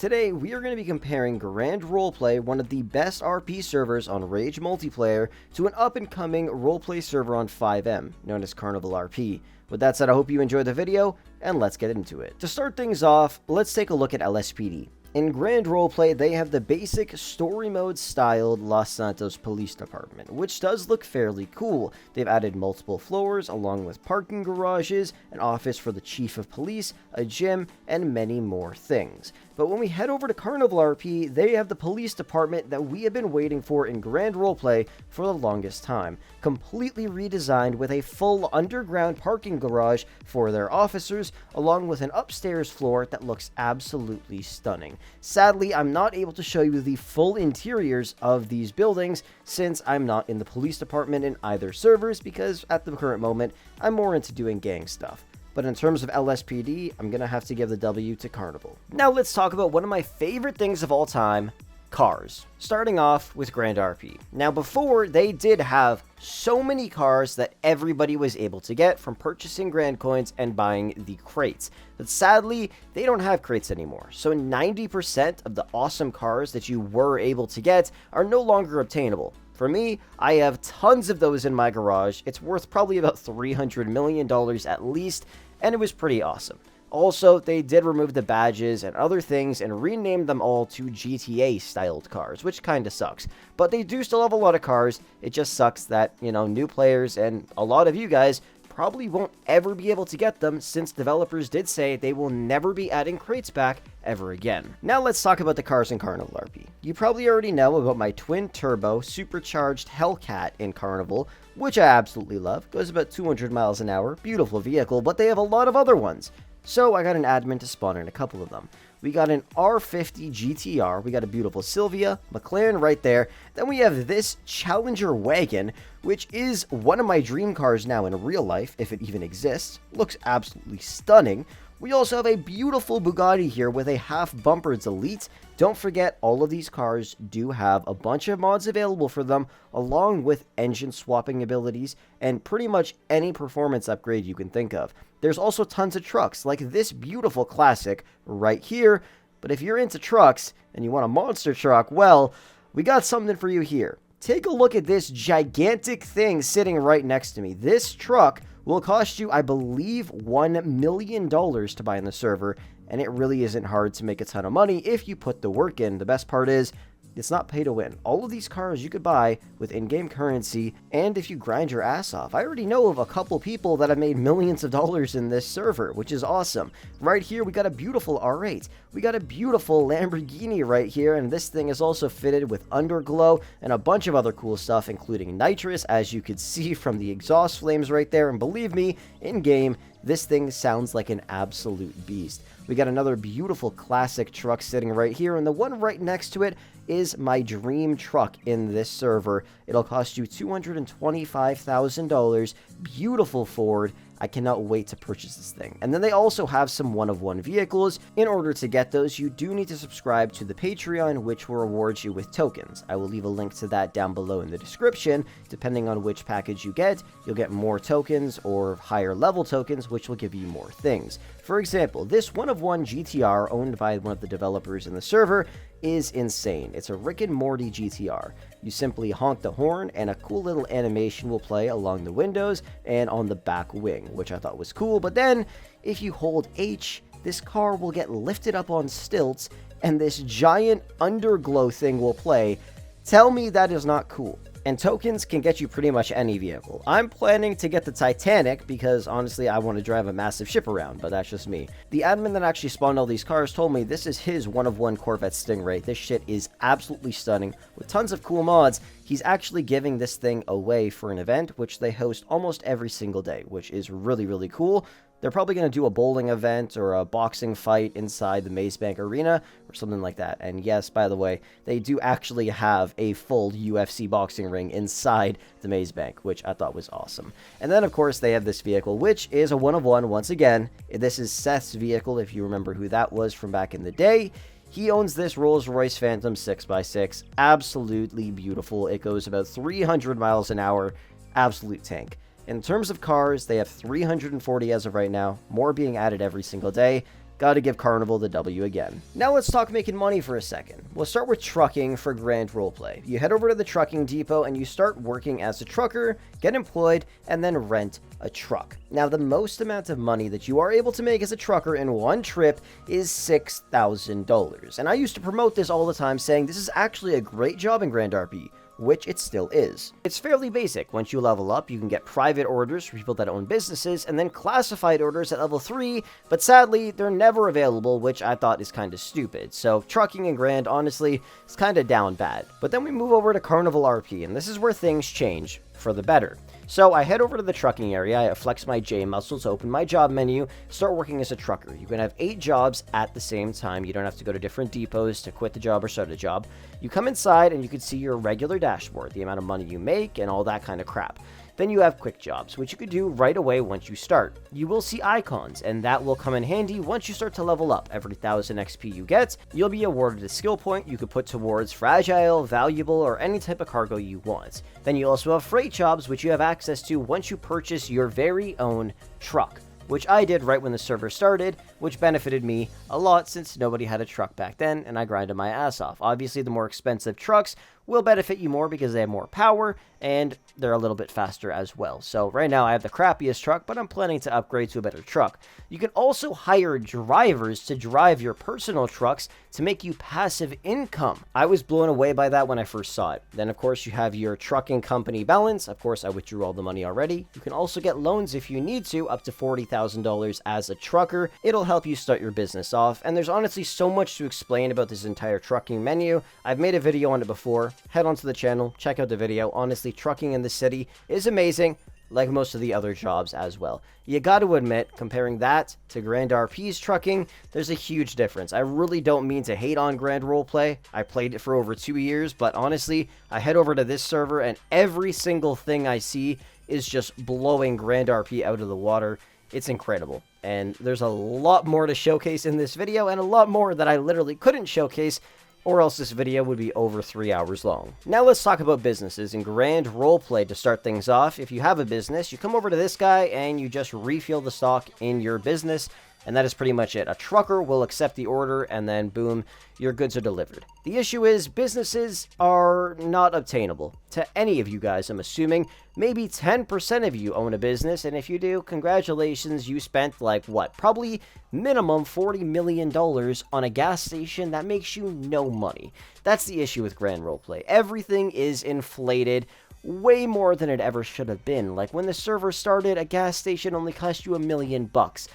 Today, we are going to be comparing Grand Roleplay, one of the best RP servers on Rage multiplayer, to an up-and-coming roleplay server on Fivem, known as Carnival RP. With that said, I hope you enjoyed the video, and let's get into it. To start things off, let's take a look at LSPD. In Grand Roleplay, they have the basic story mode styled Los Santos Police Department, which does look fairly cool. They've added multiple floors along with parking garages, an office for the chief of police, a gym, and many more things. But when we head over to Carnival RP, they have the police department that we have been waiting for in Grand Roleplay for the longest time. Completely redesigned with a full underground parking garage for their officers, along with an upstairs floor that looks absolutely stunning. Sadly, I'm not able to show you the full interiors of these buildings since I'm not in the police department in either servers because at the current moment, I'm more into doing gang stuff. But in terms of LSPD, I'm going to have to give the W to Carnival. Now let's talk about one of my favorite things of all time, cars. Starting off with Grand RP. Now before, they did have so many cars that everybody was able to get from purchasing Grand Coins and buying the crates. But sadly, they don't have crates anymore. So 90% of the awesome cars that you were able to get are no longer obtainable. For me, I have tons of those in my garage. It's worth probably about $300 million at least, and it was pretty awesome. Also, they did remove the badges and other things and renamed them all to GTA-styled cars, which kinda sucks. But they do still have a lot of cars. It just sucks that, new players and a lot of you guys probably won't ever be able to get them since developers did say they will never be adding crates back ever again. Now let's talk about the cars in Carnival RP. You probably already know about my twin-turbo supercharged Hellcat in Carnival, which I absolutely love. Goes about 200 miles an hour, beautiful vehicle, but they have a lot of other ones. So I got an admin to spawn in a couple of them. We got an R50 GTR, we got a beautiful Sylvia, McLaren right there. Then we have this Challenger wagon, which is one of my dream cars now in real life, if it even exists. Looks absolutely stunning. We also have a beautiful Bugatti here with a half-bumpered Elite. Don't forget, all of these cars do have a bunch of mods available for them, along with engine swapping abilities and pretty much any performance upgrade you can think of. There's also tons of trucks, like this beautiful classic right here. But if you're into trucks and you want a monster truck, well, we got something for you here. Take a look at this gigantic thing sitting right next to me. This truck will cost you, I believe, $1 million to buy in the server, and it really isn't hard to make a ton of money if you put the work in. The best part is, it's not pay to win. All of these cars you could buy with in-game currency, and if you grind your ass off. I already know of a couple people that have made millions of dollars in this server, which is awesome. Right here, we got a beautiful R8. We got a beautiful Lamborghini right here, and this thing is also fitted with underglow and a bunch of other cool stuff, including nitrous, as you could see from the exhaust flames right there. And believe me, in-game, this thing sounds like an absolute beast. We got another beautiful classic truck sitting right here, and the one right next to it is my dream truck in this server. It'll cost you $225,000. Beautiful Ford. I cannot wait to purchase this thing. And then they also have some one-of-one vehicles. In order to get those, you do need to subscribe to the Patreon, which will reward you with tokens. I will leave a link to that down below in the description. Depending on which package you get, you'll get more tokens or higher level tokens, which will give you more things. For example, this one-of-one GTR owned by one of the developers in the server is insane. It's a Rick and Morty GTR. You simply honk the horn and a cool little animation will play along the windows and on the back wing, which I thought was cool. But then if you hold H, this car will get lifted up on stilts and this giant underglow thing will play. Tell me that is not cool. And tokens can get you pretty much any vehicle. I'm planning to get the Titanic because, honestly, I want to drive a massive ship around, but that's just me. The admin that actually spawned all these cars told me this is his one-of-one Corvette Stingray. This shit is absolutely stunning with tons of cool mods. He's actually giving this thing away for an event, which they host almost every single day, which is really, really cool. They're probably going to do a bowling event or a boxing fight inside the Maze Bank Arena or something like that. And yes, by the way, they do actually have a full UFC boxing ring inside the Maze Bank, which I thought was awesome. And then, of course, they have this vehicle, which is a one-of-one once again. This is Seth's vehicle, if you remember who that was from back in the day. He owns this Rolls-Royce Phantom 6x6. Absolutely beautiful. It goes about 300 miles an hour. Absolute tank. In terms of cars, they have 340 as of right now, more being added every single day. Gotta give Carnival the W again. Now let's talk making money for a second. We'll start with trucking for Grand Roleplay. You head over to the trucking depot and you start working as a trucker, get employed, and then rent a truck. Now, the most amount of money that you are able to make as a trucker in one trip is $6,000. And I used to promote this all the time, saying this is actually a great job in Grand RP, which it still is. It's fairly basic. Once you level up, you can get private orders for people that own businesses, and then classified orders at level 3, but sadly, they're never available, which I thought is kind of stupid. So trucking in Grand, honestly, is kind of down bad. But then we move over to Carnival RP, and this is where things change for the better. So I head over to the trucking area, I flex my J muscles, open my job menu, start working as a trucker. You can have 8 jobs at the same time. You don't have to go to different depots to quit the job or start a job. You come inside and you can see your regular dashboard, the amount of money you make and all that kind of crap. Then you have quick jobs, which you could do right away once you start. You will see icons, and that will come in handy once you start to level up. Every 1,000 XP you get, you'll be awarded a skill point you could put towards fragile, valuable, or any type of cargo you want. Then you also have freight jobs, which you have access to once you purchase your very own truck, which I did right when the server started, which benefited me a lot since nobody had a truck back then, and I grinded my ass off. Obviously, the more expensive trucks will benefit you more because they have more power, and they're a little bit faster as well. So right now I have the crappiest truck, but I'm planning to upgrade to a better truck. You can also hire drivers to drive your personal trucks to make you passive income. I was blown away by that when I first saw it. Then of course you have your trucking company balance. Of course I withdrew all the money already. You can also get loans if you need to, up to $40,000 as a trucker. It'll help you start your business off, and there's honestly so much to explain about this entire trucking menu. I've made a video on it before. Head onto the channel, check out the video. Honestly, trucking in the city is amazing, like most of the other jobs as well. You got to admit, comparing that to Grand RP's trucking, there's a huge difference. I really don't mean to hate on Grand Roleplay. I played it for over 2 years, but honestly, I head over to this server and every single thing I see is just blowing Grand RP out of the water. It's incredible. And there's a lot more to showcase in this video, and a lot more that I literally couldn't showcase, or else this video would be over 3 hours long. Now let's talk about businesses and Grand Roleplay to start things off. If you have a business, you come over to this guy and you just refill the stock in your business, and that is pretty much it. A trucker will accept the order, and then boom, your goods are delivered. The issue is businesses are not obtainable to any of you guys, I'm assuming. Maybe 10% of you own a business, and if you do, congratulations, you spent like what? Probably minimum $40 million on a gas station that makes you no money. That's the issue with Grand Roleplay. Everything is inflated way more than it ever should have been. Like when the server started, a gas station only cost you $1 million.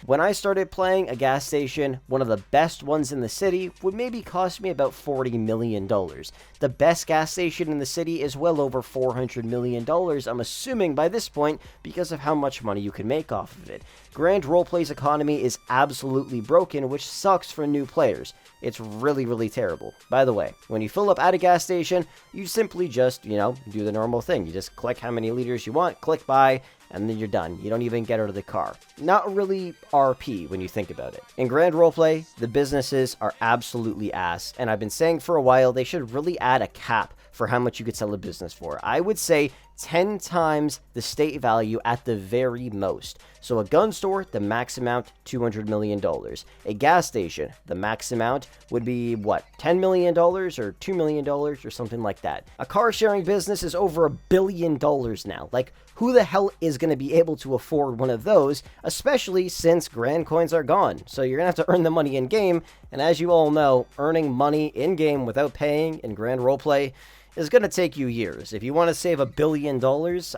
When I started playing, a gas station, one of the best ones in the city, would maybe cost me about $40 million. The best gas station in the city is well over $400 million, I'm assuming by this point, because of how much money you can make off of it. Grand Roleplay's economy is absolutely broken, which sucks for new players. It's really, really terrible. By the way, when you fill up at a gas station, you simply just, do the normal thing. You just click how many liters you want, click buy, and then you're done. You don't even get out of the car. Not really RP when you think about it. In Grand Roleplay, the businesses are absolutely ass, and I've been saying for a while they should really add a cap for how much you could sell a business for. I would say 10 times the state value at the very most. So a gun store, the max amount, $200 million. A gas station, the max amount would be, what, $10 million or $2 million or something like that. A car sharing business is over $1 billion now. Like, who the hell is going to be able to afford one of those, especially since Grand Coins are gone? So you're going to have to earn the money in-game, and as you all know, earning money in-game without paying in Grand Roleplay is going to take you years. If you want to save $1 billion,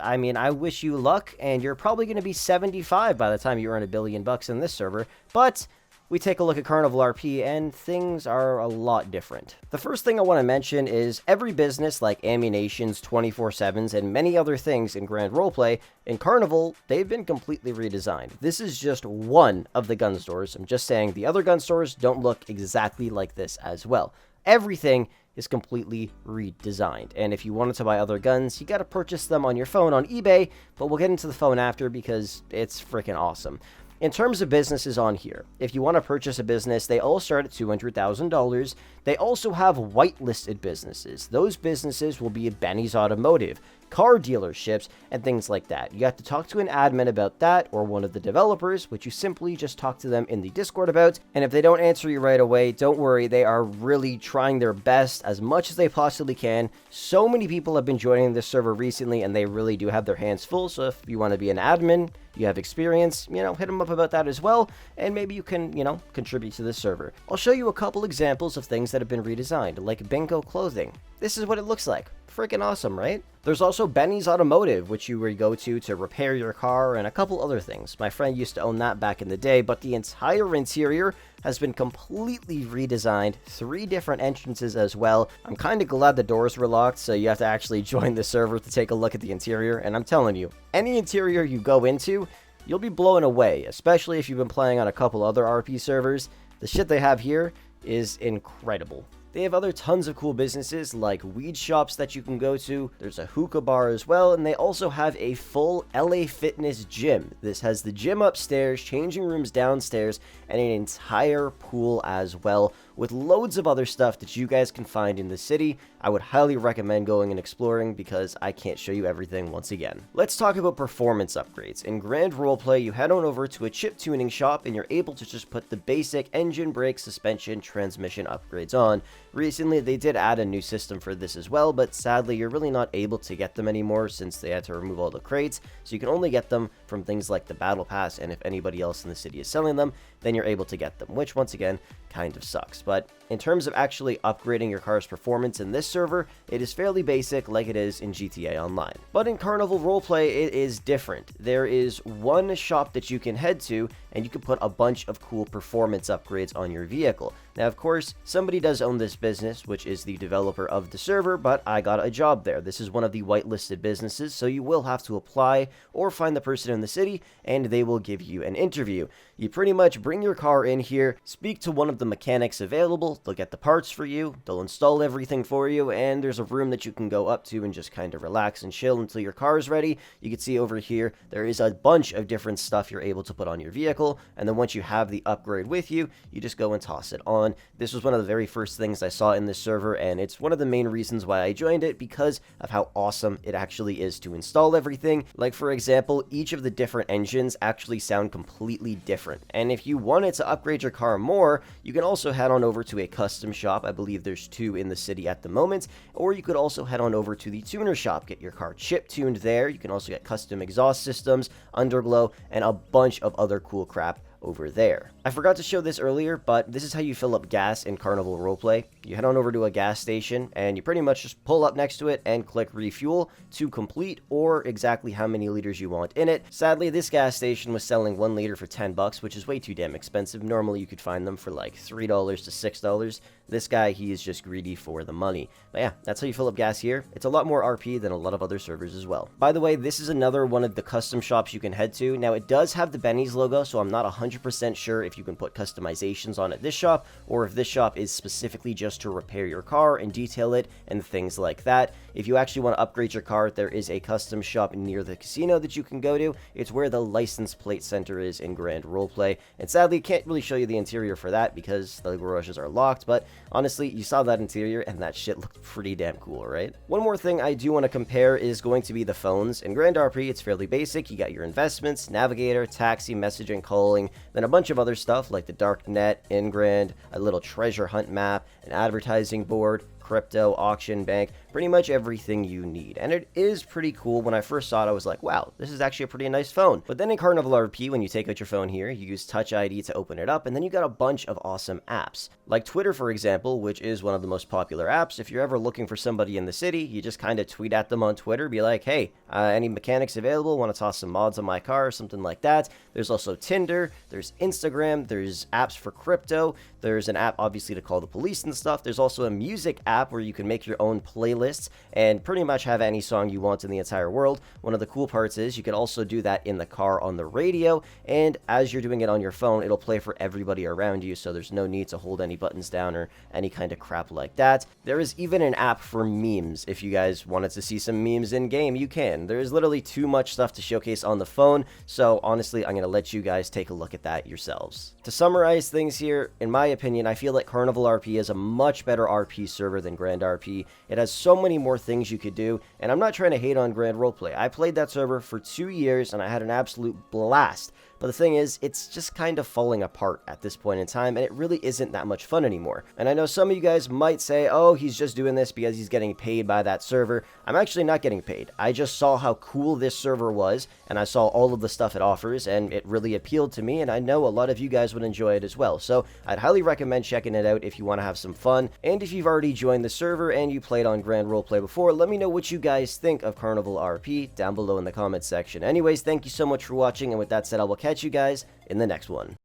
I mean, I wish you luck, and you're probably going to be 75 by the time you earn $1 billion in this server, but we take a look at Carnival RP, and things are a lot different. The first thing I want to mention is every business like Ammunitions, 24/7s, and many other things in Grand Roleplay, in Carnival, they've been completely redesigned. This is just one of the gun stores. I'm just saying the other gun stores don't look exactly like this as well. Everything is completely redesigned, and if you wanted to buy other guns, you got to purchase them on your phone on eBay, but we'll get into the phone after because it's freaking awesome. In terms of businesses on here, if you want to purchase a business, they all start at $200,000. They also have whitelisted businesses. Those businesses will be Benny's Automotive, car dealerships, and things like that. You have to talk to an admin about that or one of the developers, which you simply just talk to them in the Discord about. And if they don't answer you right away, don't worry, they are really trying their best as much as they possibly can. So many people have been joining this server recently, and they really do have their hands full. So if you want to be an admin, you have experience, hit them up about that as well, and maybe you can, contribute to this server. I'll show you a couple examples of things that have been redesigned, like Bingo clothing. This is what it looks like. Freaking awesome, right? There's also Benny's Automotive, which you would go to repair your car, and a couple other things. My friend used to own that back in the day, but the entire interior has been completely redesigned, 3 different entrances as well. I'm kind of glad the doors were locked, so you have to actually join the server to take a look at the interior, and I'm telling you, any interior you go into, you'll be blown away, especially if you've been playing on a couple other RP servers. The shit they have here is incredible. They have other tons of cool businesses like weed shops that you can go to. There's a hookah bar as well, and they also have a full LA Fitness gym. This has the gym upstairs, changing rooms downstairs, and an entire pool as well, with loads of other stuff that you guys can find in the city. I would highly recommend going and exploring because I can't show you everything once again. Let's talk about performance upgrades. In Grand Roleplay, you head on over to a chip tuning shop and you're able to just put the basic engine, brake, suspension, transmission upgrades on. Recently, they did add a new system for this as well, but sadly, you're really not able to get them anymore since they had to remove all the crates, so you can only get them from things like the Battle Pass, and if anybody else in the city is selling them, then you're able to get them, which once again, kind of sucks. But in terms of actually upgrading your car's performance in this server, it is fairly basic like it is in GTA Online. But in Carnival Roleplay, it is different. There is one shop that you can head to, and you can put a bunch of cool performance upgrades on your vehicle. Now, of course, somebody does own this business, which is the developer of the server, but I got a job there. This is one of the whitelisted businesses, so you will have to apply or find the person in the city, and they will give you an interview. You pretty much bring your car in here, speak to one of the mechanics available, they'll get the parts for you, they'll install everything for you, and there's a room that you can go up to and just kind of relax and chill until your car is ready. You can see over here, there is a bunch of different stuff you're able to put on your vehicle, and then once you have the upgrade with you, you just go and toss it on. This was one of the very first things I saw in this server, and it's one of the main reasons why I joined it, because of how awesome it actually is to install everything. Like, for example, each of the different engines actually sound completely different, and if you wanted to upgrade your car more, you can also head on over to a custom shop. I believe there's 2 in the city at the moment, or you could also head on over to the tuner shop, get your car chip tuned there. You can also get custom exhaust systems, underglow, and a bunch of other cool crap over there. I forgot to show this earlier, but this is how you fill up gas in Carnival Roleplay. You head on over to a gas station, and you pretty much just pull up next to it and click refuel to complete or exactly how many liters you want in it. Sadly, this gas station was selling 1 liter for $10, which is way too damn expensive. Normally, you could find them for like $3 to $6. This guy, he is just greedy for the money. But yeah, that's how you fill up gas here. It's a lot more RP than a lot of other servers as well. By the way, this is another one of the custom shops you can head to. Now, it does have the Benny's logo, so I'm not 100% sure if you can put customizations on at this shop, or if this shop is specifically just to repair your car and detail it and things like that. If you actually want to upgrade your car, there is a custom shop near the casino that you can go to. It's where the license plate center is in Grand Roleplay, and sadly, can't really show you the interior for that because the garages are locked, but honestly, you saw that interior and that shit looked pretty damn cool, right? One more thing I do want to compare is going to be the phones. In Grand RP, it's fairly basic. You got your investments, navigator, taxi, messaging, calling, then a bunch of other stuff like the dark net, in Grand, a little treasure hunt map, an advertising board, crypto, auction, bank, pretty much everything you need. And it is pretty cool. When I first saw it, I was like, wow, this is actually a pretty nice phone. But then in Carnival RP, when you take out your phone here, you use Touch ID to open it up, and then you got a bunch of awesome apps. Like Twitter, for example, which is one of the most popular apps. If you're ever looking for somebody in the city, you just kind of tweet at them on Twitter, be like, hey, any mechanics available? Want to toss some mods on my car or something like that? There's also Tinder, there's Instagram, there's apps for crypto, there's an app, obviously, to call the police and stuff. There's also a music app app where you can make your own playlists and pretty much have any song you want in the entire world. One of the cool parts is you can also do that in the car on the radio, and as you're doing it on your phone, it'll play for everybody around you, so there's no need to hold any buttons down or any kind of crap like that. There is even an app for memes. If you guys wanted to see some memes in game, you can. There is literally too much stuff to showcase on the phone, so honestly, I'm going to let you guys take a look at that yourselves. To summarize things here, in my opinion, I feel like Carnival RP is a much better RP server than Grand RP. It has so many more things you could do, and I'm not trying to hate on Grand Roleplay. I played that server for 2 years, and I had an absolute blast. But the thing is, it's just kind of falling apart at this point in time, and it really isn't that much fun anymore. And I know some of you guys might say, oh, he's just doing this because he's getting paid by that server. I'm actually not getting paid. I just saw how cool this server was, and I saw all of the stuff it offers, and it really appealed to me, and I know a lot of you guys would enjoy it as well. So I'd highly recommend checking it out if you want to have some fun. And if you've already joined the server and you played on Grand Roleplay before, let me know what you guys think of Carnival RP down below in the comments section. Anyways, thank you so much for watching, and with that said, I will catch you guys in the next one.